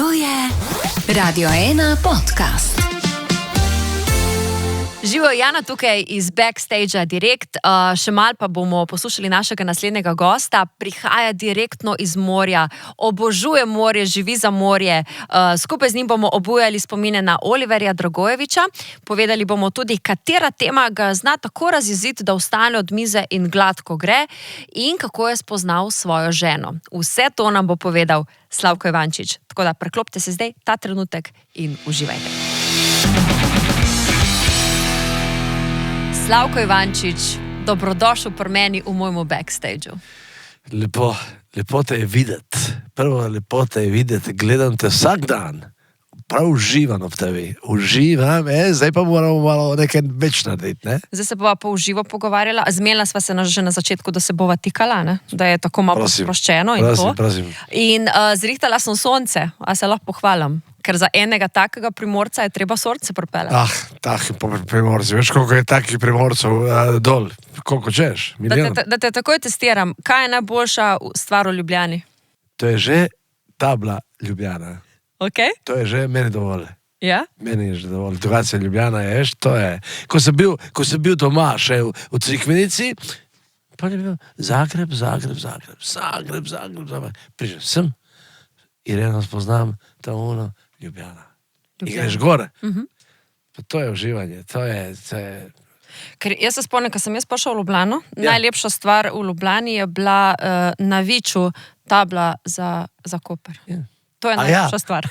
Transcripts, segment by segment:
To je Radio 1 podcast. Živijo Jana tukaj iz Backstagea direkt, še malo pa bomo poslušali našega naslednjega gosta. Prihaja direktno iz morja, obožuje morje, živi za morje. Skupaj z njim bomo obujali spomine na Oliverja Dragojevića. Povedali bomo tudi, katera tema ga zna tako razjeziti, da vstane od mize in gladko gre, in kako je spoznal svojo ženo. Vse to nam bo povedal Slavko Ivančič. Tako da preklopite se zdaj ta trenutek in uživajte. Slavko Ivančič, dobrodošel pri meni v mojemu backstageu. Lepo te je videti. Prvo lepo te je videti. Gledam te vsak dan. Prav uživam ob tebi. Uživam, zdaj pa moramo malo nekaj več narediti, ne? Zdaj se bova pa uživo pogovarjala. Zmenila sva se že na začetku, da se bova tikala, ne? Da je tako malo sproščeno in to. Prosim. In zrihtala sem sonce, a se lahko pohvalim. Ker za enega takega primorca je treba sonce pripeljati. Taki primorci. Veš, koliko je takih primorcev dol? Koliko češ? Da te takoj testiram. Kaj je najboljša stvar v Ljubljani? To je že tabla Ljubljana. Okay. To je že meni dovolj. Ja? Meni je že dovolj. Drugače Ljubljana je, to je. Ko sem bil doma še v Crikvenici, pa je bil Zagreb. Prišel sem, Ireno spoznam, ta ono, Ljubljana. In greš gore. Pa to je uživanje, to je... Ker jaz se spomnim, ko sem jaz prišel v Ljubljano, najlepša stvar v Ljubljani je bila na Viču tabla za Koper. To je najlepša stvar.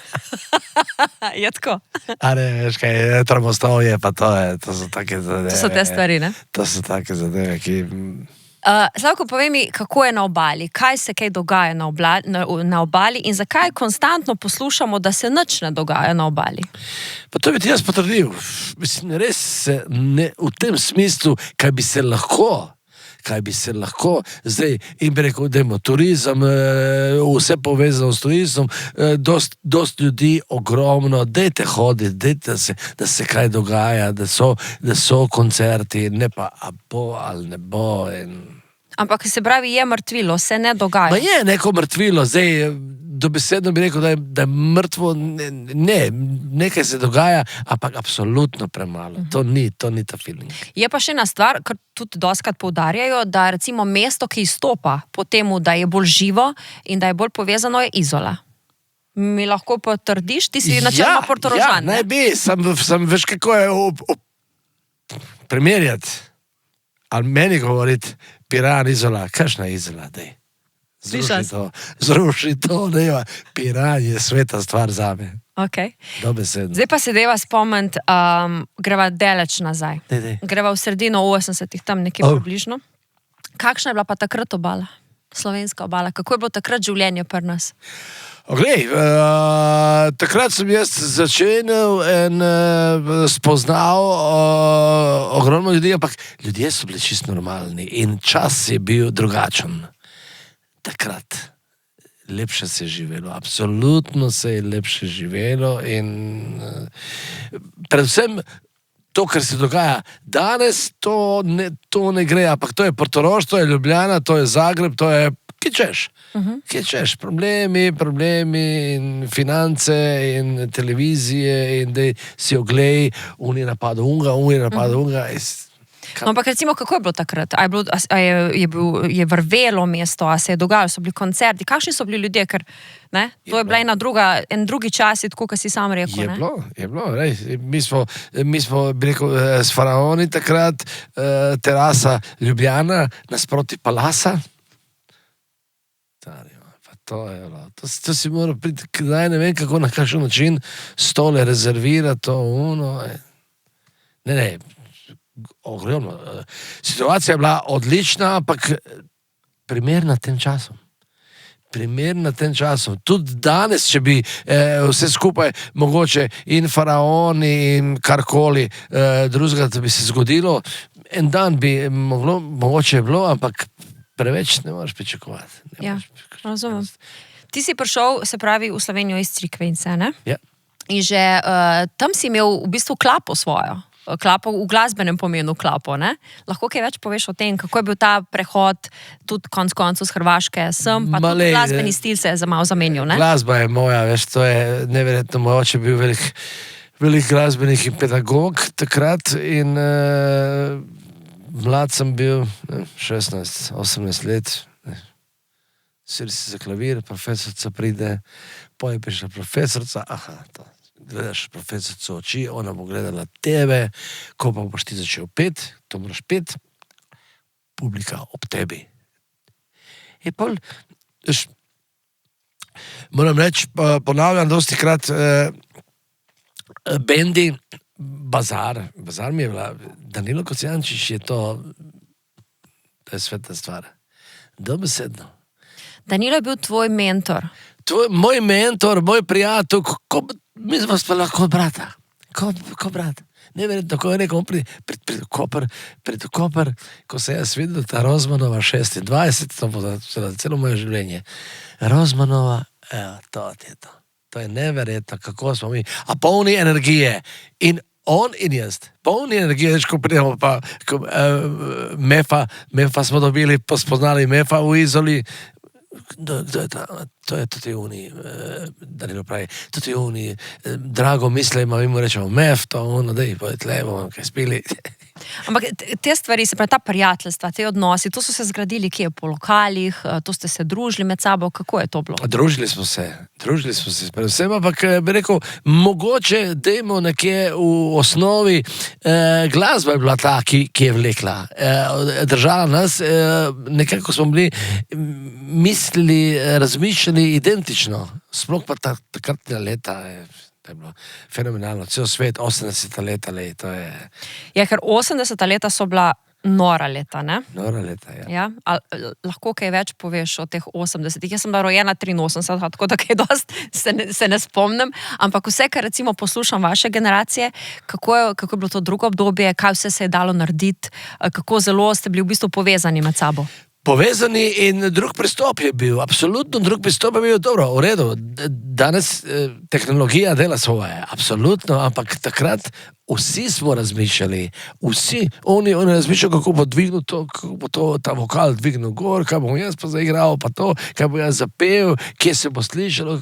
Je tako. A ne, veš kaj, Tromostovje, pa to so take zadeve. To so te stvari, ne? To so take zadeve, ki... Slavko, povej mi, kako je na obali? Kaj se kaj dogaja na obali in zakaj konstantno poslušamo, da se nič ne dogaja na obali? Pa to bi ti jaz potrdil. Mislim, res se ne, v tem smislu, kaj bi se lahko, zdaj, in bi rekel, da je turizem, vse povezano s turizmom, dost ljudi, ogromno, dajte hoditi, da se kaj dogaja, da so koncerti, ne pa a bo ali ne bo. Ampak se pravi, je mrtvilo, se ne dogaja. Ma je neko mrtvilo, zdaj, dobesedno bi rekel, da je mrtvo, ne, nekaj se dogaja, ampak absolutno premalo. To ni ta feeling. Je pa še ena stvar, kar tudi dostikrat poudarjajo, da recimo mesto, ki izstopa po temu, da je bolj živo in da je bolj povezano, je Izola. Mi lahko potrdiš, ti si načeloma Portorožan. Ja, naj bi, sem veš, kako je primerjati, ali meni govoriti, Piran, Izola, kakšna Izola, dej. Zruši to, nema. Piran je sveta stvar zame. Okay. Dobesedno. Zdaj pa se deva spomniti, greva daleč nazaj. Greva v sredino 80-ih, tam nekje približno. Kakšna je bila pa takrat obala? Slovenska obala. Kako je bilo takrat življenje pri nas? Oglej, takrat sem jaz začenil in spoznal ogromno ljudi, ampak ljudje so bili čisto normalni in čas je bil drugačen. Takrat lepše se je živelo, absolutno se je lepše živelo in predvsem to, kar se dogaja danes, to ne gre, ampak to je Portorož, to je Ljubljana, to je Zagreb, to je Kje češ, problemi in finance in televizije in da si oglej, on je napadel unga. No, ampak recimo, kako je bilo takrat? Je vrvelo mesto, a se je dogajalo, so bili koncerti, kakšni so bili ljudje, ker to je bila en drugi čas, tako, kot si sam rekel. Je bilo, rej. Mi smo bi rekel, s faraoni takrat, terasa Ljubljana, nasproti Palasa. To si moral priti, kdaj ne vem kako, na kakšen način stole rezervirati, to uno. Ne, ogromno. Situacija je bila odlična, ampak primerna tem časom. Tudi danes, če bi vse skupaj mogoče in faraoni in karkoli drugega, da bi se zgodilo, en dan bi mogoče bilo, ampak preveč ne moreš pričakovati. Ja, razumem. Ti si prišel, se pravi, v Slovenijo iz Crikvenice, ne? Ja. In že tam si imel v bistvu klapo svojo. Klapo v glasbenem pomenu Klapo, ne? Lahko kaj več poveš o tem, kako je bil ta prehod tudi konec koncev z Hrvaške sem, pa tudi glasbeni stil se je malo zamenil, ne? Glasba je moja, veš, to je neverjetno. Moj oče bil velik glasbenik in pedagog takrat in mlad sem bil, 16-18 let, sedi si za klavir, profesorca pride, potem je prišla profesorca, gledaš profesorca oči, ona bo gledala tebe, ko pa boš ti začel pet, to moraš pet, publika ob tebi. In pol, moram reči, ponavljam dosti krat, bendi, Bazar mi je bila, Danilo Kocijančič je to je svetna stvar. Dobesedno. Danilo je bil tvoj mentor. Moj mentor, moj prijatelj, mi smo pa lahko brata. Ko brat. Neverjetno, ko je rekel, pred Koper, ko se jaz videl, ta Rozmanova 26, to bo celo moje življenje. Rozmanova, to je to. To je neverjetno, kako smo mi. A polni energije. In on in jaz. Polni energije, ko pridemo pa Mefa smo dobili, spoznali Mefa v Izoli. Kdo je ta? To je tudi Uni, Danilo pravi, tudi Uni, drago mislimo, mi mu rečemo Mef, to ono, dej, pojetle, bomo kaj spili. Ampak te stvari, se pravi, ta prijateljstva, te odnosi, to so se zgradili kje po lokalih, to ste se družili med sabo, kako je to bilo? Družili smo se, predvsem, ampak bi rekel, mogoče dejmo nekje v osnovi, glasba je bila ta, ki je vlekla, držala nas, nekako smo bili mislili, razmišljali identično, sploh pa takratna leta je bilo fenomenalno, cel svet, 80 leta, to je... Ja, ker 80 leta so bila nora leta, ne? Nora leta, ja. Ja? Lahko kaj več poveš o teh 80-ih? Jaz sem bila rojena 83, tako da kaj dost se ne spomnim, ampak vse, kar recimo poslušam vaše generacije, kako je bilo to drugo obdobje, kaj vse se je dalo narediti, kako zelo ste bili v bistvu povezani med sabo? Povezani in drug pristop je bil, absolutno drug pristop je bil, dobro, v redu, danes tehnologija dela svoje, absolutno, ampak takrat vsi smo razmišljali, oni razmišljajo, kako bo dvignil to, kako bo ta vokal dvignil gor, kaj bom jaz pa zaigral, pa to, kaj bo jaz zapel, kje se bo slišalo,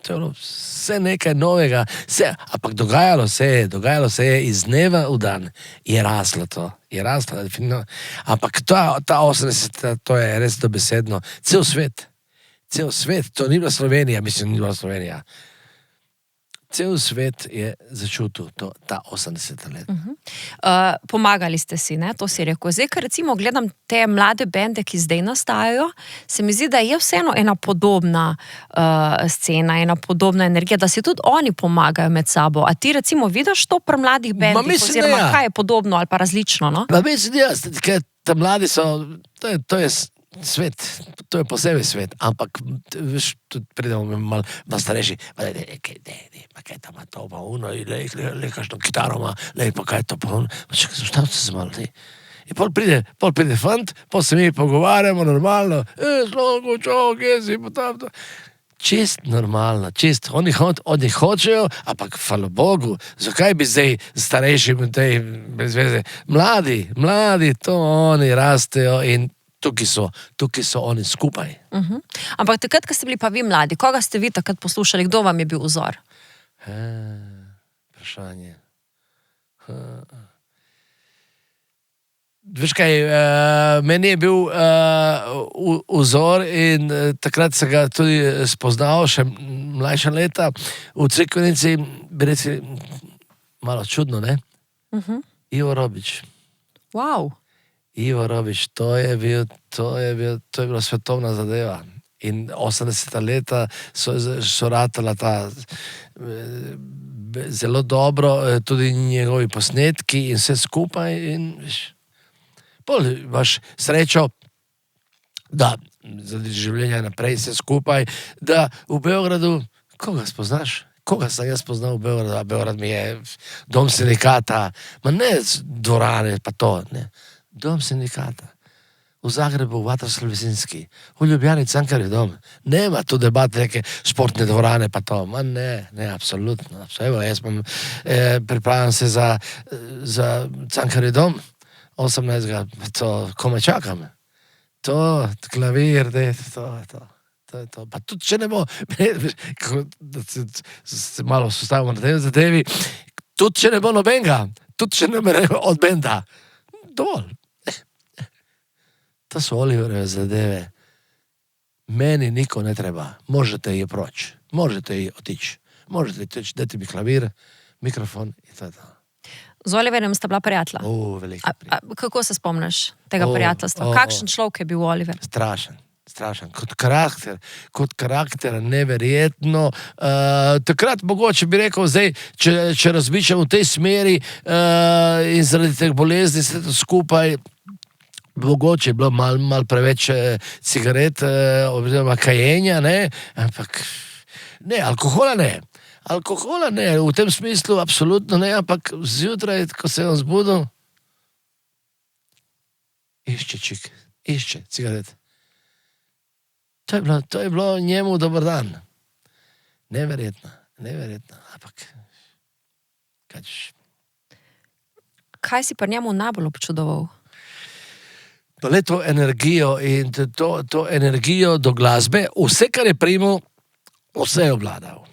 to je vse nekaj novega, ampak dogajalo se je iz dneva v dan, je raslo, definitivno, ampak ta 80, to je res dobesedno, cel svet, to ni bila Slovenija, cel svet je začutil ta 80 let. Pomagali ste si, ne? To si rekel. Zdaj, ker recimo gledam te mlade bende, ki zdaj nastajajo, se mi zdi, da je vseeno ena podobna scena, ena podobna energija, da si tudi oni pomagajo med sabo. A ti recimo vidiš to pri mladih bendih, oziroma kaj je podobno ali pa različno, no? Mislim, ker ta mladi so, to je svet, to je posebej svet, ampak veš, tudi pridemo malo starejši, pa kaj tam ima to, pa uno, le kakšno kitaro ima, pa kaj to, pa uno, pa čekaj, zastavite se malo, in pol pride fant, pol se mi pogovarjamo normalno, slogo, čau, kje si, pa tam, to. Čist normalno, oni hočejo, ampak hvala Bogu, zakaj bi zdaj starejši brez veze, mladi, to oni rastejo in tukaj so oni skupaj. Ampak takrat, ko ste bili pa vi mladi, koga ste vi takrat poslušali, kdo vam je bil vzor? Vprašanje. Veš kaj, meni je bil vzor in takrat sem ga tudi spoznal, še mlajša leta, v Crikvenici, bi reči, malo čudno, ne? Ivo Robič. Wow. Ivo Robič, to je bila svetovna zadeva. In 80 leta so ratala ta zelo dobro, tudi njegovi posnetki in vse skupaj. In pol imaš srečo, da zaradi življenja naprej vse skupaj, da v Beogradu, koga spoznaš? Koga sem jaz poznal v Beogradu? Beograd mi je dom sindikata, ma ne dvorane, pa to, ne. Dom sindikata. v Zagrebu, v Vatrslav-Visinski, v Ljubljani, Cankarjev dom. Nema tu debate, neke športne dvorane, pa to. Ne, absolutno. Evo, jaz pripravljam se za Cankarjev dom, 18. To, kome čakam. To, klavir, to je to. Pa tudi, če ne bo, da se malo sustavimo na tej zadevi, tudi, če ne bo nobenega, tudi, če ne bo od benda, dovolj. To so Oliverove zadeve. Meni niko ne treba. Možete ji proč. Možete ji otići. Možete teći, dajte mi klavir, mikrofon i to. Z Oliverjem sta bila prijatelja. Veliko prijatelja. Kako se spomniš tega prijateljstva? Kakšen človek je bil Oliver? Strašen. Kot karakter, neverjetno. Takrat mogoče bi rekel, zdaj, če razmišljam v tej smeri in zaradi teh bolezni se to skupaj, mogoče je bilo malo preveč cigaret oziroma kajenja, ne? Ampak ne, alkohola ne, v tem smislu absolutno ne, ampak zjutraj, ko se on zbudil, išče cigaret. To je bilo njemu dober dan. Neverjetno, ampak kaj si pri njemu najbolj občudoval? To energijo in to energijo do glasbe, vse, kar je primal, vse je obladal.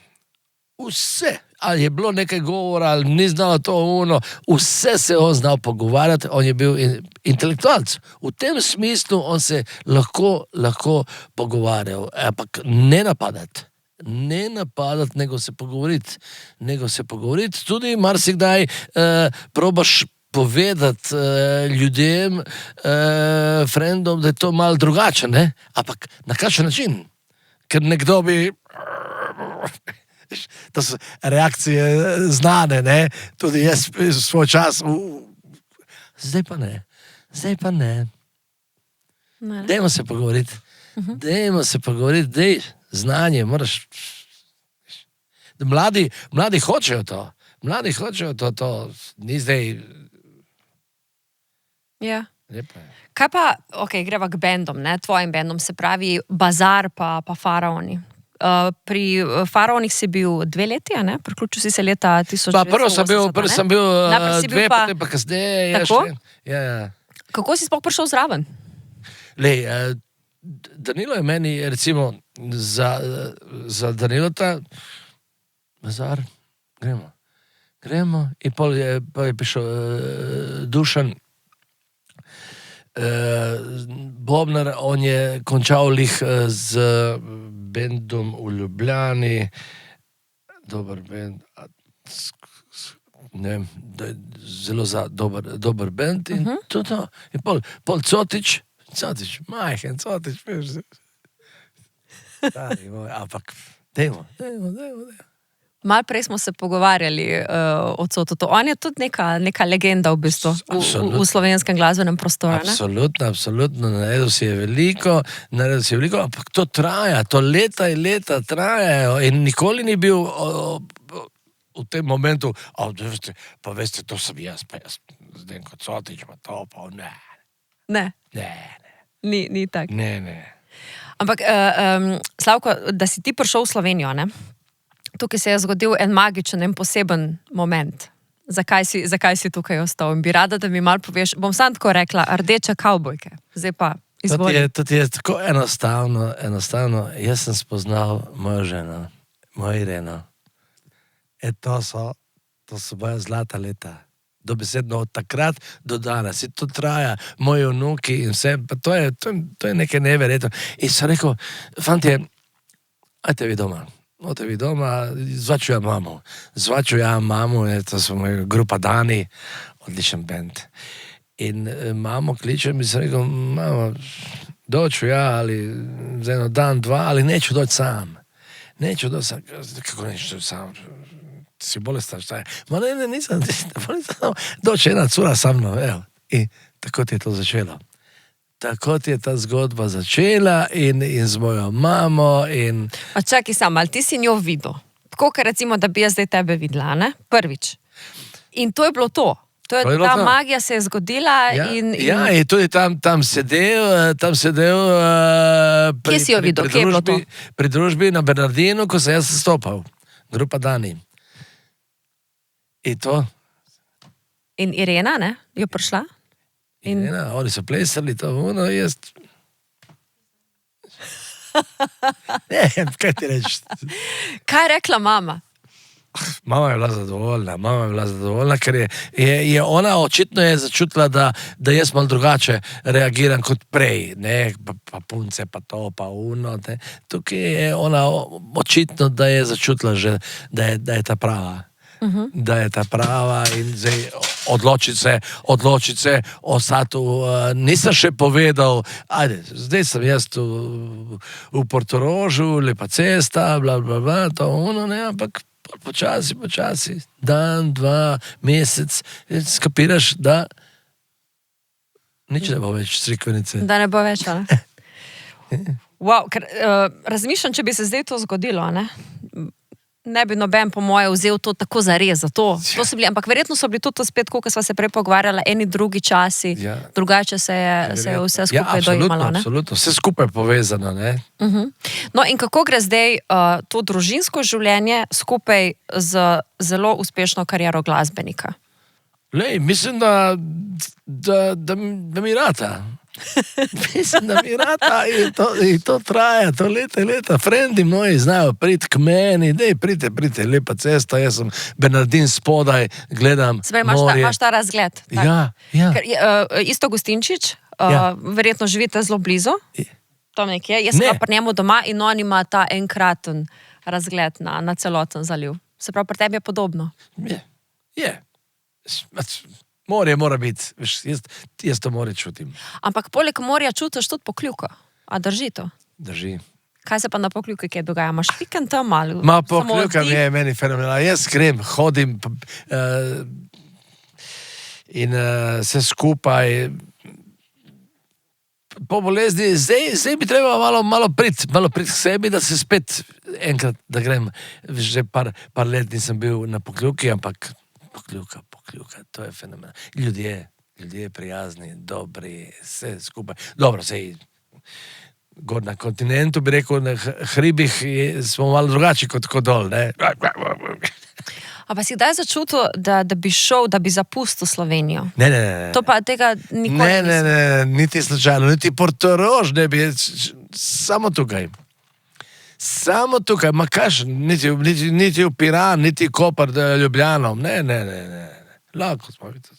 Vse. Ali je bilo nekaj govora, ali ni znalo to vse se je on znal pogovarjati, on je bil intelektualc. V tem smislu on se lahko pogovarjal, ampak ne napadati, nego se pogovoriti. Tudi marsikdaj probaš povedati ljudem, frendom, da je to malo drugače, ne? Ampak na kakšen način? Ker nekdo bi... To so reakcije znane, ne? Tudi jaz svoj čas... Zdaj pa ne. Dajmo se pogovoriti. Dej, znanje, moraš... Mladi hočejo to. Ni zdaj... Ja. Kaj pa, greva k bendom, ne, tvojim bendom, se pravi Bazar pa Faraoni. Pri Faraonih si bil 2 leti, ne? Priključil si se leta 1980. Prvi sem bil 2, potem pa kasneje. Tako? Ja. Kako si sploh prišel zraven? Danilo je meni, recimo, za Danilota, Bazar, gremo, in pol je prišel Dušan, Bobnar, on je končal lih z bendom v Ljubljani, dober bend, ne vem, zelo dober bend in to. In pol Cotič, majhen Cotič, ampak dajmo. Malo prej smo se pogovarjali o Cototu. On je tudi neka legenda v bistvu v slovenskem glasbenem prostoru. Absolutno. Naredil si je veliko, ampak to traja, to leta in leta trajajo in nikoli ni bil v tem momentu, pa veste, to sem jaz, zdaj kot Cotič, pa to, pa ne. Ne? Ni tak. Ne. Ampak, Slavko, da si ti prišel v Slovenijo, ne? Tukaj se je zgodil en magičen, en poseben moment. Zakaj si tukaj ostal? In bi rada, da mi malo poveš, bom sam tako rekla, rdeče kavbojke. Zdaj pa izvoli. To je tako enostavno. Jaz sem spoznal mojo ženo, mojo Ireno. To so moja zlata leta. Dobesedno od takrat do danes. In to traja, moji vnuki in vse. Pa to je nekaj neverjetno. In sem rekel, fantje, ajte vi doma. Zvaču ja mamo, to so moja grupa Dani, odličen bend. In mamo kličem in sem rekel, mamo, doću ja, ali za eno dan, 2, ali neću doći sam. Kako neću doći sam? Ti si bolestan, šta je? Ma ne, nisam, doći jedna cura sa mnom, evo. I tako ti je to začelo. Tako ti je ta zgodba začela in z mojo mamo in... A čakaj sam, ali ti si njo videl? Tako, ker recimo, da bi jaz zdaj tebe videla, ne? Prvič. In to je bilo to. To je, To je bilo ta to. magija se je zgodila in in tudi tam sedel, Kje si jo videl? Kje je bilo to? pri družbi na Bernardinu, ko sem jaz stopal, grupa Dani. In to, in Irena, ne, je prišla. In oni so plesali, to ono, jaz. Ne, kaj ti reči? kaj je rekla mama? Mama je bila zadovoljna, ker je ona očitno je začutila, da jaz malo drugače reagiram kot prej, ne, pa punce, pa to, pa uno, ne. Tukaj je ona očitno, da je začutila že, da je ta prava. Da je ta prava in zdaj odločiti se o satu. Nisem še povedal, ajde, zdaj sem jaz tu v Portorožu, lepa cesta, bla, bla, bla, to ono, ne, ampak počasi, dan, 2, mesec, skapiraš, da nič ne bo več crikvenice. Da ne bo več, ali? Wow, ker razmišljam, če bi se zdaj to zgodilo, ne bi noben po moje vzel to tako zares, to so bili, ampak verjetno so bili tudi to spet, ko sva se prej pogovarjala, eni drugi časi, drugače se je vse skupaj dojemalo. Absolutno, vse skupaj povezano, ne. No in kako gre zdaj to družinsko življenje skupaj z zelo uspešno kariero glasbenika? Lej, mislim, da mi rata. Mislim, da mi rata in to traja, to leta. Frendi moji znajo priti k meni, dej, prite, lepa cesta, jaz sem Bernardin spodaj, gledam morje. Imaš ta razgled? Tak. Ja. Ker, Isto Gustinčič, verjetno živite zelo blizu, tam nekje, jaz sem pri njemu doma in on ima ta enkraten razgled na celoten zaliv. Se pravi, pri tebi je podobno? Je. Morje mora biti, jaz to morje čutim. Ampak poleg morja čutiš tudi Pokljuko. A drži to? Drži. Kaj se pa na Pokljuki kaj dogaja? Imaš vikend tam ali? Pokljuka je meni fenomenalna. Jaz grem, hodim in vse skupaj. Po bolezni, zdaj bi treba malo priti k sebi, da se spet enkrat, da grem. Že par let nisem bil na Pokljuki, ampak Pokljuka, to je fenomen. Ljudje prijazni, dobri, vse skupaj. Dobro, sej, gor na kontinentu bi rekel, na hribih smo malo drugači kot dol, ne? A pa si kdaj začutil, da bi šel, da bi zapustil Slovenijo? Ne. To pa tega nikoli nisem. Ne, niti slučajno, niti Portorož ne bi, samo tukaj. Samo tukaj, ma kaš, niti v Piran, niti Koper, Ljubljano, ne. Lahko smo videli.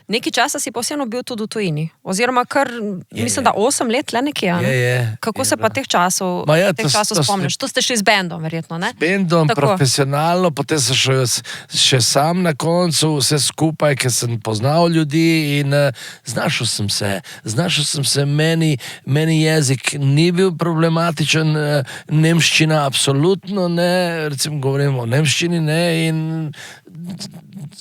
Nekaj časa si pa vseeno bil tudi v tujini, oziroma kar, mislim, da 8 let le nekje, ne? Je. Kako se pa teh časov spomniš? To ste šli z bendom, verjetno, ne? Z bendom, profesionalno, potem sem šel še sam na koncu, vse skupaj, ker sem poznal ljudi in znašel sem se, meni jezik ni bil problematičen, nemščina absolutno ne, recimo govorimo o nemščini, ne, in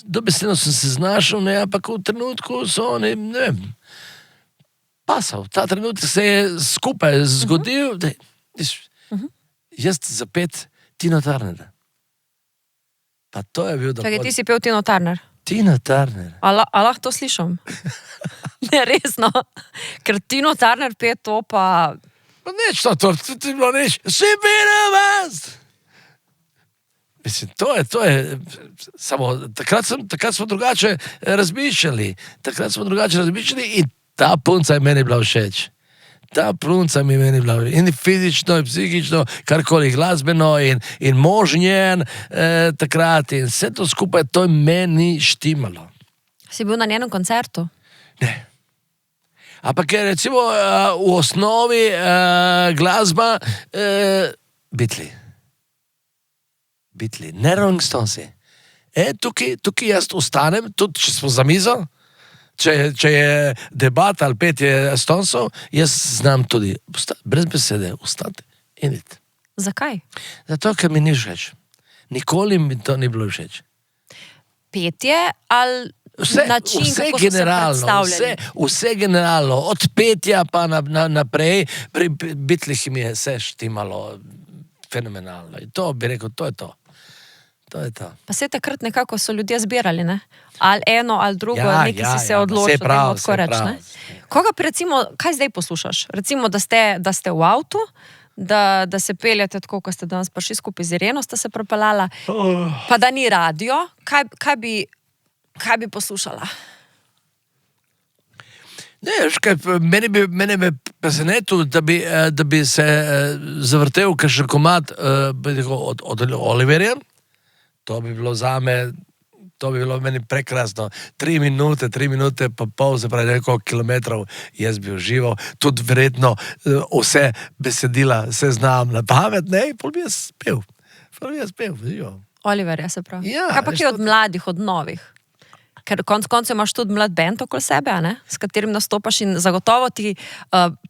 dobesedno sem se znašel, ne, ampak v trenutku so oni, ne vem, pasal. Ta trenutek se je skupaj zgodil, da jaz zapet Tino Turner. Pa to je bil dovolj. Čakaj, ti si pel Tino Turner? Tina Turner. A lahko to slišam? Ne, resno. Ker Tino Turner pe to pa... Pa neč to je bilo neč. Si bila vas! Mislim, to je, samo takrat smo drugače razmišljali. In ta punca je meni bila všeč. Ta punca mi je meni bila všeč. In fizično, in psihično, karkoli glasbeno, in mož njen takrat. In vse to skupaj, to je meni štimalo. Si bil na njenem koncertu? Ne. Ampak je recimo v osnovi glasba Beatli, ne Rolling Stonesi. Tukaj jaz ostanem, tudi če smo za mizo, če je debata ali petje Stonesov, jaz znam tudi brez besede ostati in iti. Zakaj? Zato, ker mi ni všeč. Nikoli mi to ni bilo všeč. Petje ali način, kako so se predstavljali? Vse generalno, od petja pa naprej, pri Beatlih mi je vse štimalo fenomenalno. In to bi rekel, to je to. To je to. Pa se takrat nekako so ljudje zbirali, ne? Ali eno, ali drugo, neki si se odločil, saj prav, da tako saj reč, prav. ne? Koga pa recimo, kaj zdaj poslušaš? Recimo, da ste v avtu, da se peljete tako, ko ste danes prišli skupaj z Ireno, ste se prepeljala, pa da ni radio, kaj bi poslušala? Ne, mene bi presenetil, da bi se zavrtel kakšen komad od Oliverja. To bi bilo zame, to bi bilo meni prekrasno. 3 minute pa pol, se pravi nekoliko kilometrov, jaz bi užival. Tudi verjetno vse besedila se znam na pamet, ne, pol bi jaz pel, užival. Oliverja se pravi. Ja, Kaj pa kje od mladih, od novih? Ker konec imaš tudi mlad band okoli sebe, a ne? S katerim nastopaš in zagotovo ti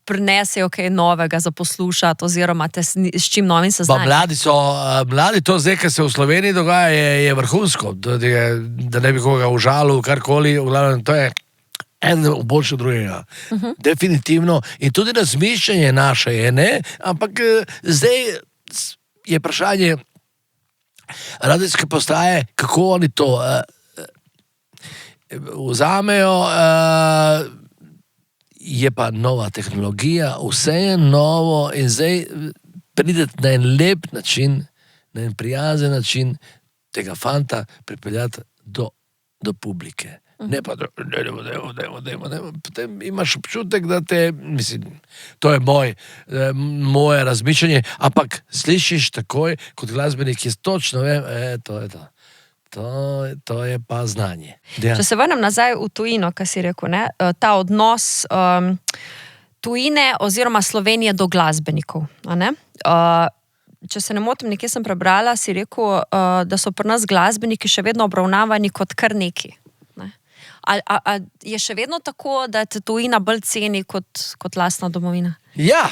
prinesejo kaj novega za poslušati oziroma te s čim novim Pa seznaniti. mladi to zdaj, kar se v Sloveniji dogaja, je vrhunsko. Da ne bi koga užalil, karkoli, v glavnem, to je eno boljše od drugega. Definitivno. In tudi razmišljanje naše je, ne? Ampak zdaj je vprašanje radijske postaje, kako oni to vzamejo, je pa nova tehnologija, vse je novo in zdaj prideti na en lep način, na en prijazen način tega fanta pripeljati do publike. Ne pa, dajmo. Potem imaš občutek, da te, mislim, to je moje razmišljanje, ampak slišiš takoj, kot glasbenik, jaz točno vem, to je to. To je pa znanje. Če se vrnem nazaj v tujino, kar si rekel, ne? Ta odnos tujine oziroma Slovenije do glasbenikov. A ne? Če se ne motim, nekje sem prebrala, si rekel, da so pri nas glasbeniki še vedno obravnavani kot kar neki. Ne? A je še vedno tako, da te tujina bolj ceni kot lastna domovina? Ja,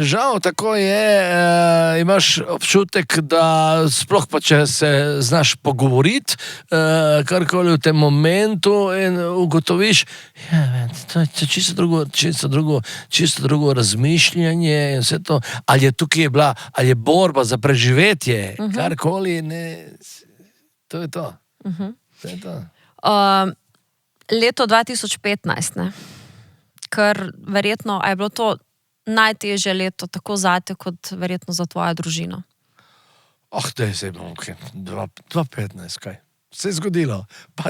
žal tako je. Imaš občutek, da sploh pa če se znaš pogovoriti, karkoli v tem momentu in ugotoviš, to je čisto drugo razmišljanje in vse to. Ali je tukaj bila, ali je borba za preživetje, karkoli, ne, to je to. To je to. Leto 2015, ne? Ker verjetno, a je bilo to najtežje leto tako zate, kot verjetno za tvojo družino? Daj se imamo, 2015, kaj? Se je zgodilo,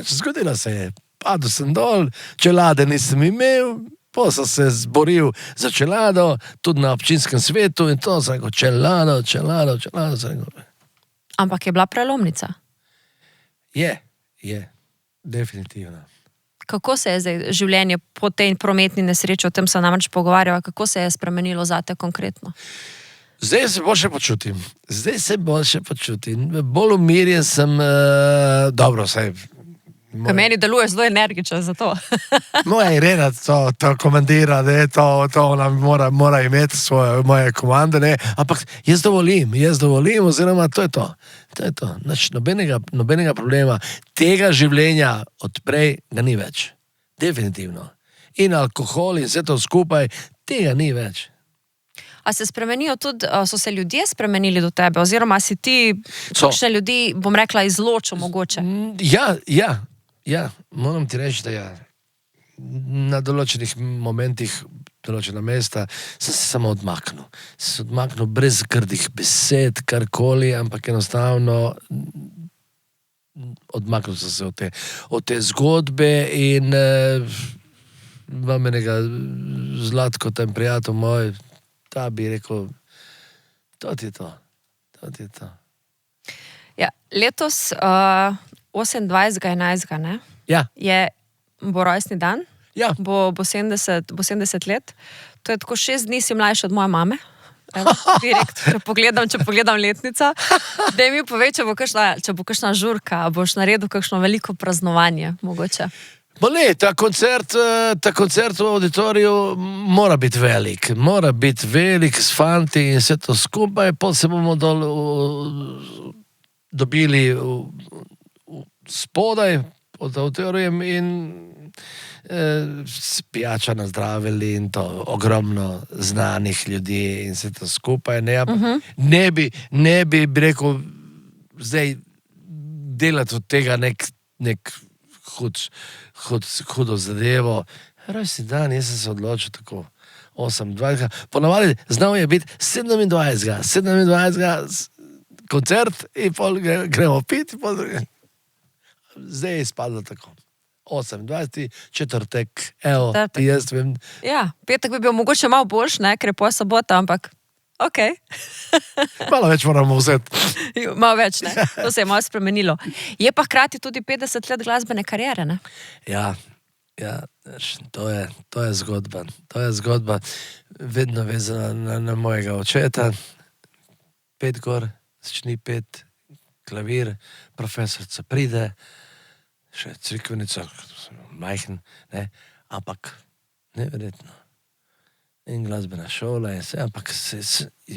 zgodilo se je. Padel sem dol, čelade nisem imel, pa sem se zboril za čelado, tudi na občinskem svetu in to sem rekel, čelado, Ampak je bila prelomnica? Je, definitivno. Kako se je zdaj življenje po tej prometni nesreči, o tem se namreč pogovarjava, kako se je spremenilo zate konkretno? Zdaj se boljše počutim. Bolj umirjen sem, dobro, saj... Kaj meni deluješ zelo energičen za to. Moja Irena to komandira, ne, to ona mora imeti moje komande, ne, ampak jaz dovolim, oziroma to je to. Nobenega problema. Tega življenja odprej ga ni več. Definitivno. In alkohol in vse to skupaj, tega ni več. A se spremenijo tudi, so se ljudje spremenili do tebe, oziroma si ti kakšne ljudi, bom rekla, izločil mogoče? Ja, moram ti reči, da ja. Na določenih momentih, določena mesta, sem se samo odmaknil. Sem se odmaknil brez grdih besed, karkoli, ampak enostavno odmaknil sem se od te zgodbe in imam enega Zlatko, ten prijatelj moj, ta bi rekel, to ti je to. Ja, letos 28.11. ne? Ja. Bo rojstni dan, Ja. bo 70 let. To je tako 6 dni si mlajši od moje mame. Direkt, če pogledam letnica. Daj mi povej, če bo kakšna žurka, boš naredil kakšno veliko praznovanje, mogoče. Ne, ta koncert v auditoriju mora biti velik s fanti in vse to skupaj, pol se bomo dobili spodaj pod auditorijem in pijača nazdravili in to ogromno znanih ljudi in vse to skupaj. Ne bi rekel zdaj delati od tega nek hudo zadevo. Rojstni dan, jaz sem se odločil tako. 28. Ponavadi znal je biti 27. koncert in pol gremo piti. Zdaj je izpadlo tako. 28. četrtek, evo, jaz vem. Ja, petek bi bil mogoče malo boljš, ne, ker je po sobota, ampak ok. Malo več moramo vzeti. Malo več, ne, to se je malo spremenilo. Je pa hkrati tudi 50 let glasbene kariere, ne? Ja, to je zgodba. To je zgodba vedno vezana na mojega očeta. 5 gor, začni 5, klavir, profesorca pride, še crikvenica, majhen, ne, ampak neverjetno. In glasbena šola in vse, ampak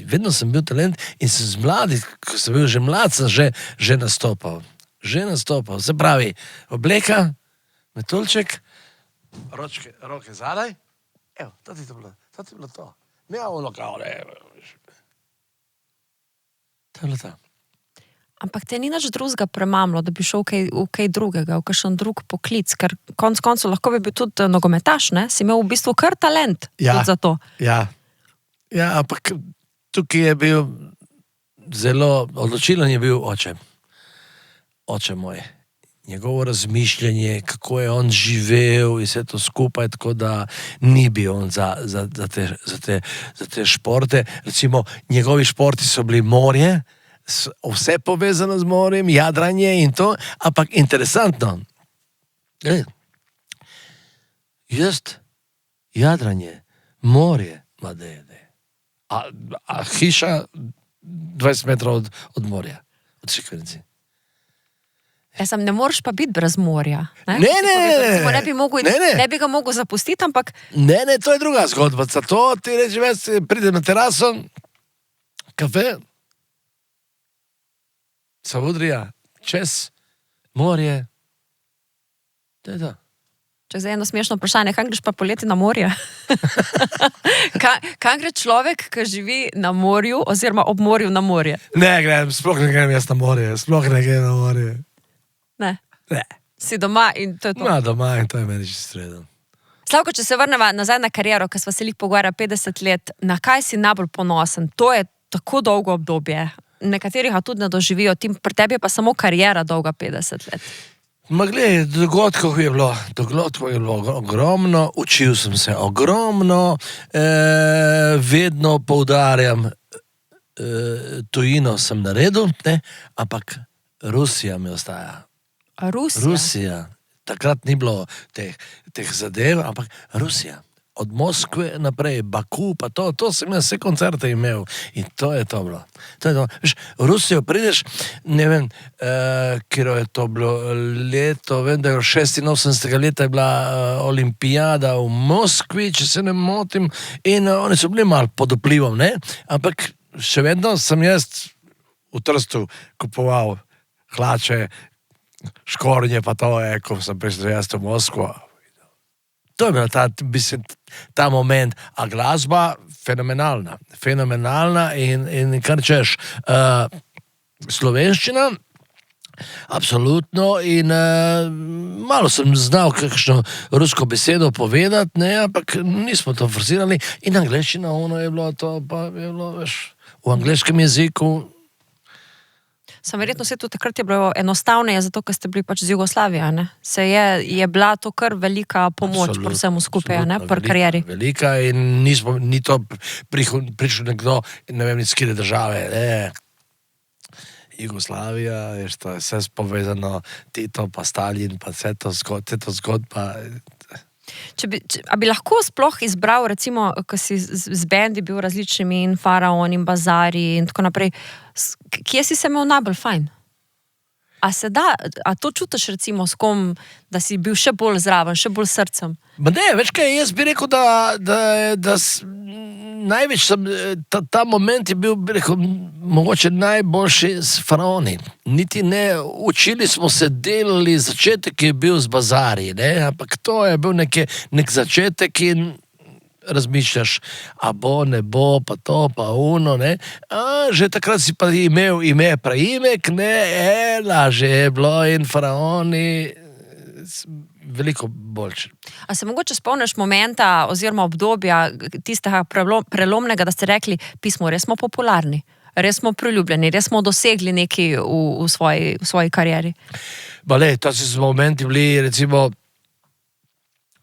vedno sem bil talent in sem z mladi, ko sem bil že mlad, sem že nastopal. Se pravi, obleka, metulček, roke zadaj, evo, to ti je bilo to. Ne, ono kao, ne. To je bilo to. Ampak te ni nič drugega premamlo, da bi šel v kaj drugega, v kakšen drug poklic, ker konec koncev lahko bi bil tudi nogometaš, ne? Si imel v bistvu kar talent tudi za to. Ja, ampak tukaj je bil zelo odločilen je bil oče. Oče moj. Njegovo razmišljanje, kako je on živel in vse to skupaj, tako da ni bil on za te športe. Recimo, njegovi športi so bili morje, vse povezano z morjem, jadranje in to, ampak interesantno. Jaz, jadranje, morje, a hiša 20 metrov od morja, od Šikvenici. Ne moreš pa biti brez morja. Ne bi ga mogel zapustiti, ampak... Ne, to je druga zgodba. Zato ti reči, pride na teraso, kafe, Savudrija, čez morje. To je to. Če zdaj eno smešno vprašanje, kam greš pa poleti na morje? Kam gre človek, ki živi na morju oziroma ob morju na morje? Sploh ne grem jaz na morje. Ne. Si doma in to je to. Doma in to je meni čisto sredo. Slavko, če se vrneva nazaj na kariero, ko sva se lih pogovarjala 50 let, na kaj si najbolj ponosen? To je tako dolgo obdobje. Nekateri ga tudi ne doživijo, pri tebi je pa samo kariera dolga 50 let. Glej, dogodkov je bilo ogromno, učil sem se ogromno, vedno poudarjam, tujino sem naredil, ne, ampak Rusija mi ostaja. Rusija. Takrat ni bilo teh zadev, ampak Rusija. Od Moskve naprej, Baku, pa to sem jaz vse koncerte imel. In to je to bilo. Veš, v Rusijo prideš, ne vem, kjer je to bilo leto, vem, da je 86. leta je bila olimpijada v Moskvi, če se ne motim, in oni so bili malo pod vplivom, ne? Ampak še vedno sem jaz v Trstu kupoval hlače, škornje, pa to je, ko sem prišel jaz v Moskvo. To je bil ta moment, a glasba fenomenalna in kar češ, slovenščina, absolutno, in malo sem znal kakšno rusko besedo povedati, ne, ampak nismo to forsirali, in angleščina, ono je bilo to, pa je bilo, veš, v angleškem jeziku. Sem verjetno se tudi takrat je bilo enostavneje, zato ker ste bili pač z Jugoslavije, ne? Je bila to kar velika pomoč pri vsemu skupaj, ne, pri karieri. Velika in ni to prišel nekdo, ne vem, iz kire države, ne. Jugoslavija, veš, to je vse povezano, Tito, pa Stalin, pa vse to zgodba. A bi lahko sploh izbral, recimo, ko si z bendi bil različnimi in Faraon in Bazari in tako naprej, kje si se imel najbolj fajn? A to čutiš recimo s kom, da si bil še bolj zraven, še bolj srcem? Ne, veš kaj, jaz bi rekel, da največ ta moment je bil, bi rekel, mogoče najboljši s Faraoni. Niti ne, učili smo se, delali, začetek je bil z Bazari, ne, ampak to je bil nek začetek in razmišljaš, a bo, ne bo, pa to, pa uno, ne. Že takrat si pa imel ime, praimek, ne, lažje je bilo in faraoni, veliko boljše. A se mogoče spomniš momenta oziroma obdobja tistega prelomnega, da ste rekli, pismo, res smo popularni, res smo priljubljeni, res smo dosegli nekaj v svoji karieri? To so momenti bili, recimo,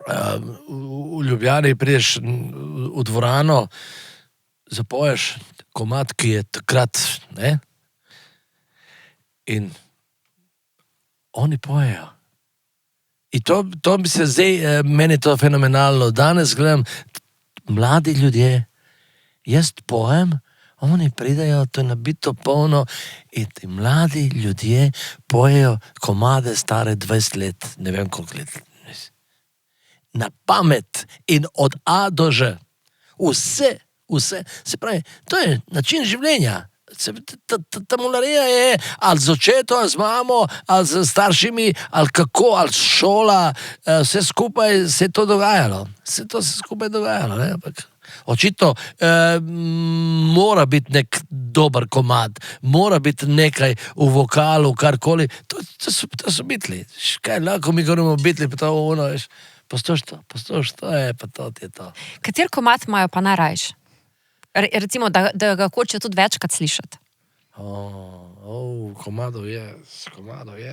v Ljubljani prideš v dvorano, zapoješ komad, ki je takrat, ne? In oni pojejo. In to bi se zdaj, meni je to fenomenalno. Danes gledam, mladi ljudje, jaz pojem, oni pridajo, to je nabito polno in ti mladi ljudje pojejo komade stare 20 let, ne vem koliko let. Na pamet in od A do Ž. Vse. Se pravi, to je način življenja. Ta mularija je ali z očetom, ali z mamo, ali z staršimi, ali kako, ali šola, vse skupaj se je to dogajalo. To se skupaj dogajalo, ne? Očitno mora biti nek dober komad, mora biti nekaj v vokalu, karkoli. To so bitli. Kaj lahko mi govorimo bitli, pa to ono, veš. Postoš to je, pa to je to. Kater komad imajo pa najrajš? Recimo, da ga hočejo tudi večkrat slišati. Komadov je,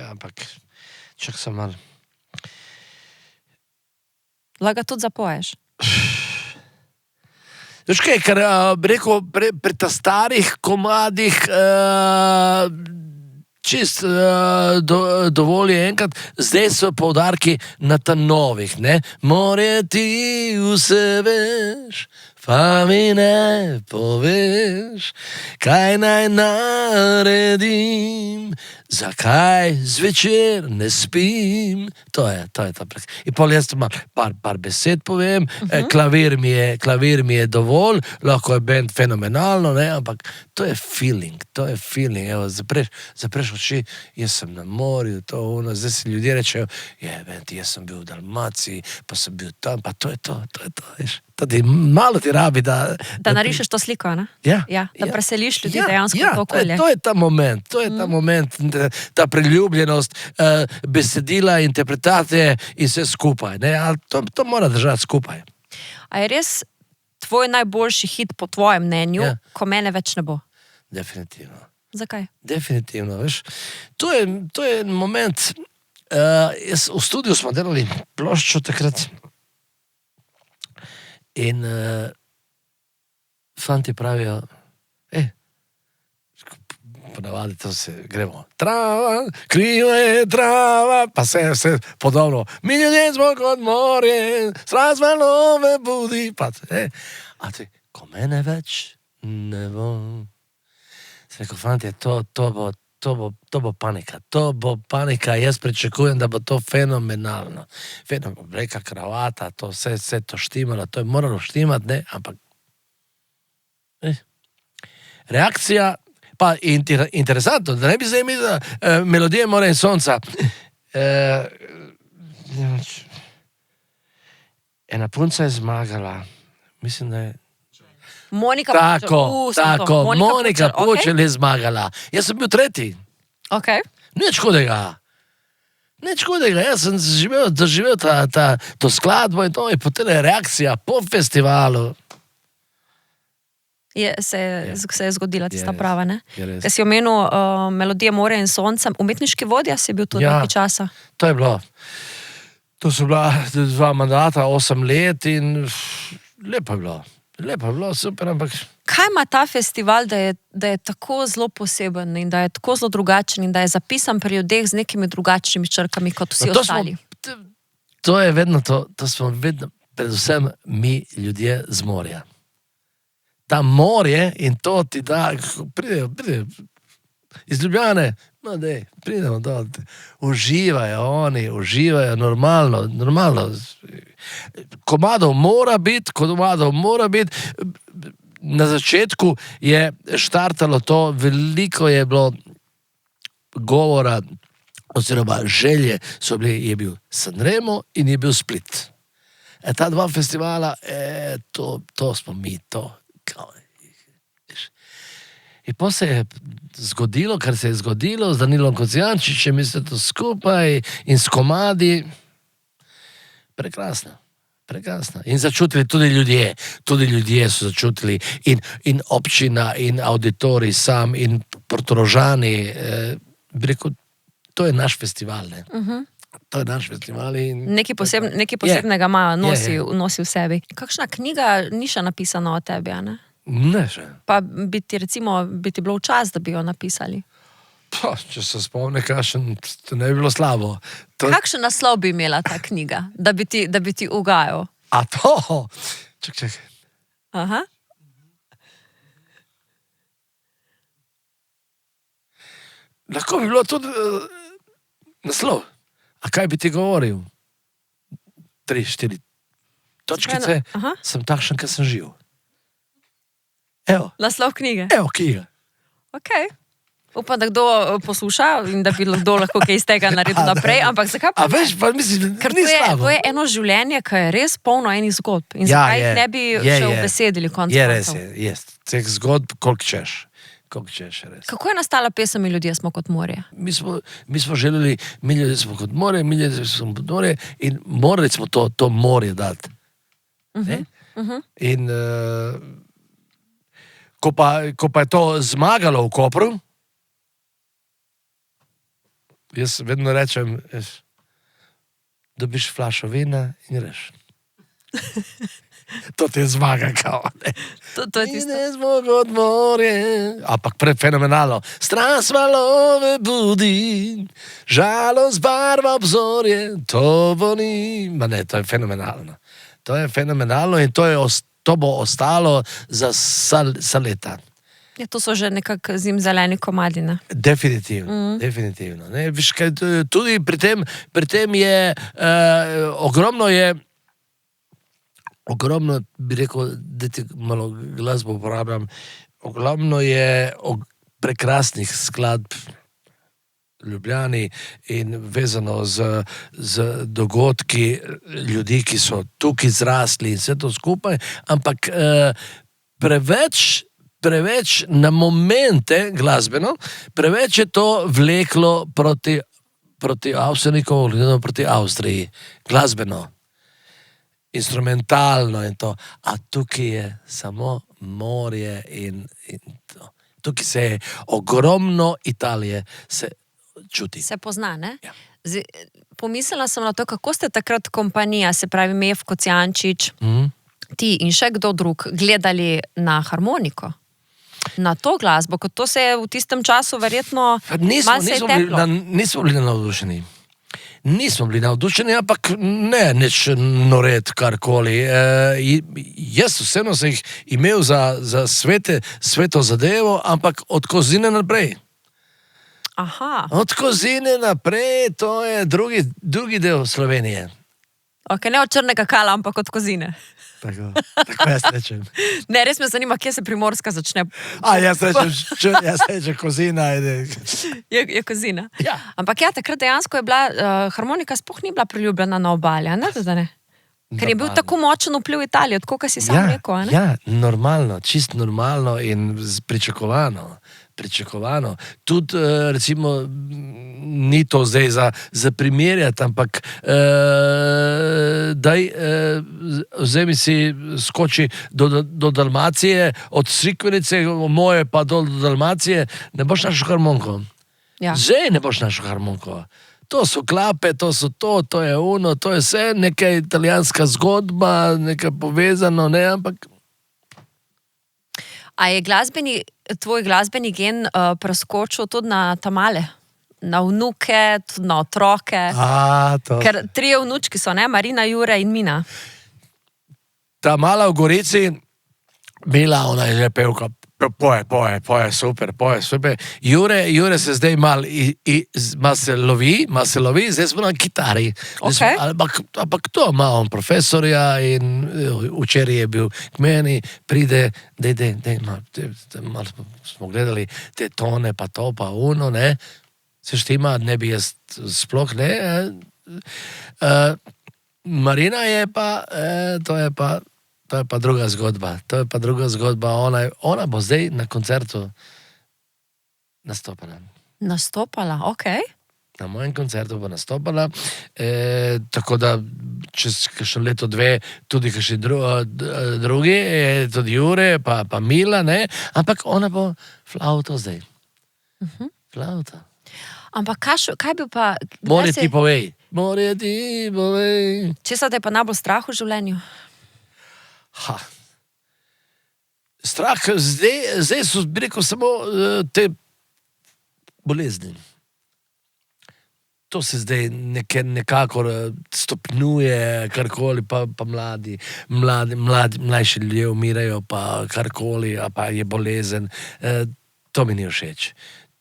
ampak čak sem mal. Lahko ga tudi zapoješ. Veš kaj, ker rekel, pri ta starih komadih čist dovolj je enkrat, zdaj so poudarki na ta novih, ne? Morje ti vse veš, pa mi ne poveš, kaj naj naredim, zakaj zvečer ne spim. To je ta prek. In pol jaz tam par besed povem, klavir mi je dovolj, lahko je band fenomenalno, ne, ampak to je feeling, evo, zapreš oči, jaz sem na morju, to ono, zdaj si ljudje rečejo, jaz sem bil v Dalmaciji, pa sem bil tam, pa to je to, veš. Malo ti rabi, da narišeš to sliko, ne? Ja. Da preseliš ljudi dejansko v to okolje. To je ta moment, ta priljubljenost, besedila, interpretacije in vse skupaj, ne? To mora držati skupaj. A je res tvoj najboljši hit po tvojem mnenju, ko mene več ne bo? Definitivno. Zakaj? Definitivno, veš. To je moment, v studiu smo delali ploščo takrat, in fanti pravijo, ponavadi to se gremo, trava, kriva je trava, pa vse podobno, mi ljudje smo kot morje, sraz valove budi, pa a ti, ko mene več ne bo, se rekel, fanti, to bo panika, jaz pričakujem, da bo to fenomenalno. Reka kravata, to vse to štimalo, to je moralo štimati, ne, ampak reakcija, pa interesantno, da ne bi zdaj imel melodije More in sonca. Ena punca je zmagala, mislim, da je Monika Pučelj je zmagala. Jaz sem bil tretji. Nič hudega. Jaz sem doživel to skladbo in to je potem reakcija po festivalu. Se je zgodila tista prava, ne? Ker si omenil melodije More in sonca, umetniški vodja si bil tudi nekaj časa. To je bilo. To so bila 2 mandata, 8 let in lepo je bilo, super, ampak... Kaj ima ta festival, da je tako zelo poseben in da je tako zelo drugačen in da je zapisan pri ljudeh z nekimi drugačnimi črkami kot vsi ostali? To je vedno to smo vedno, predvsem mi ljudje z morja. Ta morje in to ti da, pridejo iz Ljubljane, no dej, pridemo dol, uživajo normalno. Komadov mora biti, na začetku je štartalo to, veliko je bilo govora, oziroma želje, je bil Sanremo in je bil Split. Ta dva festivala, to smo mi, to. In pa se je zgodilo, kar se je zgodilo, z Danilom Kocijančičem, mi ste to skupaj in s komadi. Prekrasno. In začutili tudi ljudje so začutili in občina, in auditorij sam, in Portorožani, bi rekel, to je naš festival, ne. To je naš festival in... Nekaj posebnega ima, nosi v sebi. Kakšna knjiga ni še napisana o tebi, a ne? Ne še. Pa bi ti bilo v čas, da bi jo napisali? Pa, če se spomne, to ne bi bilo slabo. Kakšen naslov bi imela ta knjiga, da bi ti ugajal? A to? Čakaj. Aha. Lahko bi bilo tudi naslov. A kaj bi ti govoril? 3, 4 točkice. Sem takšen, kot sem živ. Evo. Naslov knjige? Evo, knjiga. Ok. Upam, da kdo posluša in da bi kdo lahko kaj iz tega naredil naprej, ampak zakaj pa? A veš, pa mislim, ker ni slabo. To je eno življenje, ki je res polno enih zgodb. In zakaj jih ne bi še ubesedili konec koncev? Je res, je. Teh zgodb, koliko češ. Res. Kako je nastala pesem Mi ljudje smo kot morje? Mi smo želeli, mi ljudje smo kot morje, in morali smo to morje dati. In ko pa je to zmagalo v Kopru, jaz vedno rečem, dobiš flašo vina in greš. To ti je zmaga, kao. To je tisto. Mi smo kot morje. Ampak fenomenalno. Strast valove budi, žalost barva obzorje, to ni. Ma ne, to je fenomenalno. To je fenomenalno in to bo ostalo za leta. Ja, to so že nekako zimzeleni komadi, ne? Definitivno. Ne, viš, kaj, tudi pri tem je ogromno, bi rekel, da ti malo glasbo uporabljam, ogromno je prekrasnih skladb v Ljubljani in vezano z dogodki ljudi, ki so tukaj zrasli in vse to skupaj, ampak preveč na momente glasbeno, preveč je to vleklo proti Avstrijnikom, proti Avstriji, glasbeno. Instrumentalno in to, a tukaj je samo morje in to. Tukaj se je ogromno Italije se čuti. Se pozna, ne? Ja. Pomislila sem na to, kako ste takrat kompanija, se pravi Mev, Kocijančič, ti in še kdo drug, gledali na harmoniko, na to glasbo, kot to se je v tistem času verjetno malce je teplo. Nismo bili navdušeni. Nismo bili navdušeni, ampak ne nič noret karkoli. Jaz vseeno sem jih imel za sveto zadevo, ampak od Kozine naprej. Aha. Od Kozine naprej, to je drugi del Slovenije. Ok, ne od Črnega Kala, ampak od Kozine. Tako jaz rečem. Ne, res me zanima, kje se Primorska začne. Jaz rečem Kozina. Je Kozina. Ja. Ampak ja, takrat dejansko je bila, harmonika sploh ni bila priljubljena na obali, a ne, da ne? Ker je bil tako močen vpliv Italije, tako kot si sam rekel, a ne? Ja, normalno, čisto normalno in pričakovano. Tudi, recimo, ni to zdaj za primerjati, ampak vzemi si skoči do Dalmacije, od Crikvenice, moje pa do Dalmacije, ne boš našel harmoniko. Ja. Zdaj ne boš našel harmoniko. To so klape, to je ono, to je vse neka italijanska zgodba, nekaj povezano, ne, ampak... A je tvoj glasbeni gen preskočil tudi na tamale? Na vnuke, tudi na otroke? Ker 3 vnučki so, ne? Marina, Jure in Mina. Ta mala v Gorici, Mila, ona je že pevka, poje, super. Jure se zdaj malo se lovi, zdaj smo na kitari. Okay. Ampak to ima on profesorja in včeraj je bil k meni, pride, malo smo gledali te tone, pa to, pa uno, ne, se štima, ne bi jaz sploh, ne, Marina je pa, to je pa druga zgodba. To je pa druga zgodba. Ona bo zdaj na koncertu nastopala. Nastopala, ok. Na mojem koncertu bo nastopala, tako da čez kakšno leto, dve, tudi kakšni drugi, tudi Jure, pa Mila, ne? Ampak ona bo flauto zdaj. Flauta. Ampak kaj bi pa... Morje ti povej. Morje ti povej. Česa te je pa najbolj strah v življenju? Strah, zdaj so, bi rekel, samo te bolezni. To se zdaj nekako stopnjuje, karkoli, pa mlajši ljudje umirajo, pa karkoli, pa je bolezen. To mi ni všeč.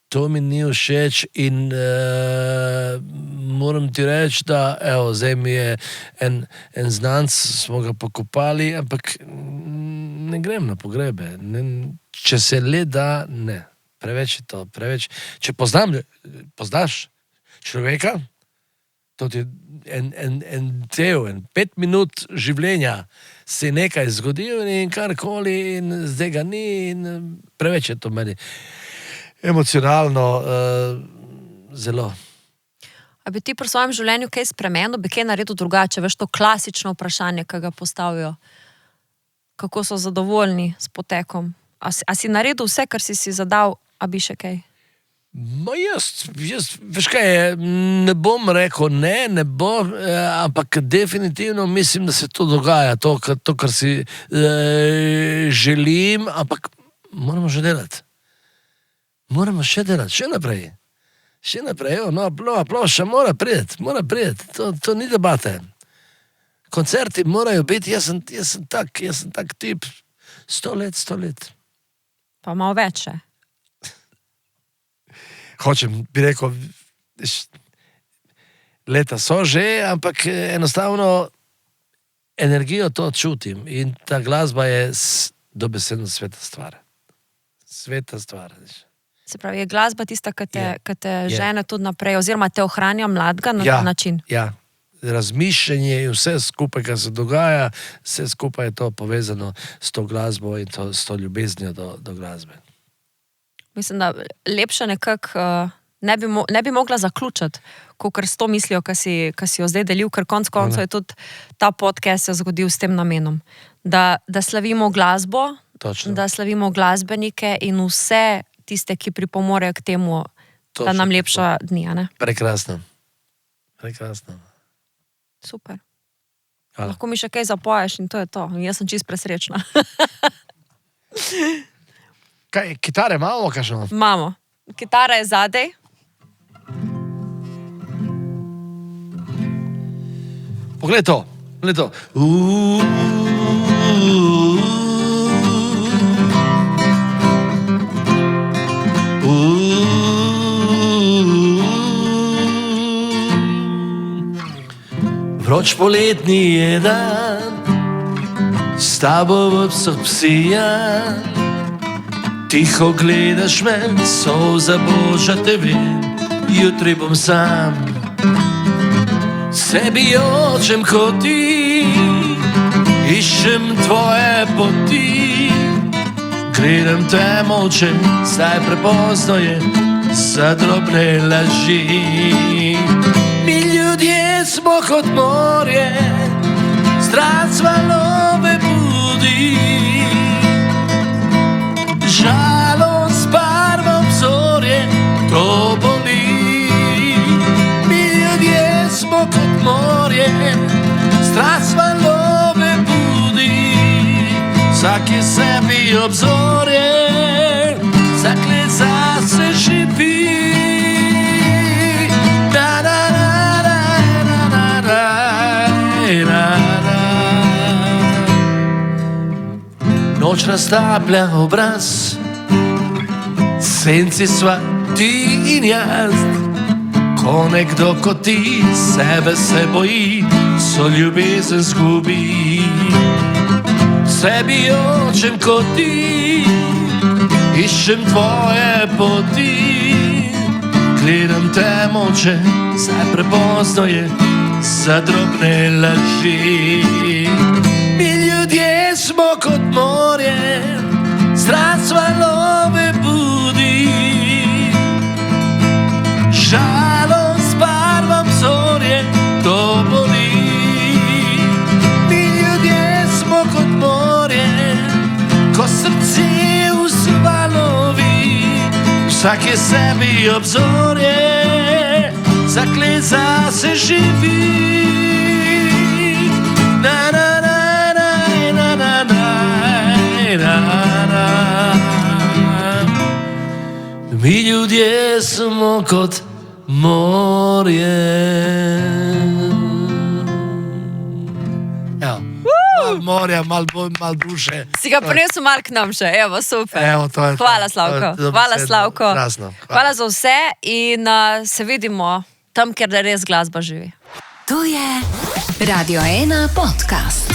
To mi ni všeč in moram ti reči, da zdaj mi je en znanc, smo ga pokopali, ampak ne grem na pogrebe. Če se le da, ne. Preveč je to, preveč. Če poznaš človeka, to ti en 5 minut življenja se nekaj zgodilo in karkoli in zdaj ga ni in preveč je to meni emocionalno zelo. A bi ti pri svojem življenju kaj spremenil, bi kaj naredil drugače? Veš, to klasično vprašanje, ki ga postavijo. Kako so zadovoljni s potekom? A si naredil vse, kar si zadal, a bi še kaj? Jaz, veš kaj, ne bom rekel ne bo, ampak definitivno mislim, da se to dogaja, to kar si želim, ampak moramo že delati. Moramo še delati, še naprej. Še naprej, plošča mora priti, to ni debate. Koncerti morajo biti, jaz sem tak tip, 100 let. Pa malo več še. Hočem, bi rekel, leta so že, ampak enostavno energijo to čutim in ta glasba je dobesedno sveta stvar. Sveta stvar. Se pravi, je glasba tista, ki te žene tudi naprej, oziroma te ohranja mladega na ta način? Ja, razmišljanje in vse skupaj, kar se dogaja, vse skupaj je to povezano s to glasbo in s to ljubeznijo do glasbe. Mislim, da lepše nekako ne bi mogla zaključiti, kakor s to mislijo, ki si jo zdaj delil, ker konc koncev je tudi ta podcast se zgodil s tem namenom. Da slavimo glasbo, Točno. Da slavimo glasbenike in vse tiste, ki pripomorejo k temu, da nam lepša dni, ne? Prekrasno. Super. Hvala. Lahko mi še kaj zapoješ in to je to. Jaz sem čisto presrečna. Kaj, kitare imamo kakšno? Imamo. Kitara je zadej. Poglej to. Vroč poletni je dan, s tabo v psoh psijan. Tiho gledaš me, solza boža te vem, jutri bom sam. Sebi očem kot ti, iščem tvoje poti. Gledam te molče, zdaj prepozno je za drobne laži. Mi ljudje smo kot morje, strast valove budi. Žalost barva obzorje, to boli. Mi ljudje smo kot morje, strast valove budi. Vsak je sebi obzorje, vsak let zase živi. Noč raztaplja obraz, senci sva ti in jaz. Ko nekdo kot ti sebe se boji, so ljubezen zgubi. Sebi očem kot ti, iščem tvoje poti. Gledam te molče, zdaj prepozno je za drobne laži. Mi ljudje smo kot morje, stran svalove budi. Žalost barvam zorje, to boli. Mi ljudje smo kot morje, ko srce v svalovi, vsak je sebi obzorje, zakleza se živi. Na, na, na, na, na, na, na, na. Mi ljudje smo kot morje. Evo, malo morja, malo duše. Si ga prinesel malo k nam še, evo, super. Evo, to je to. Hvala, Slavko. Hvala, Slavko. Krasno. Hvala za vse in se vidimo tam, kjer res glasba živi. To je Radio 1 podcast.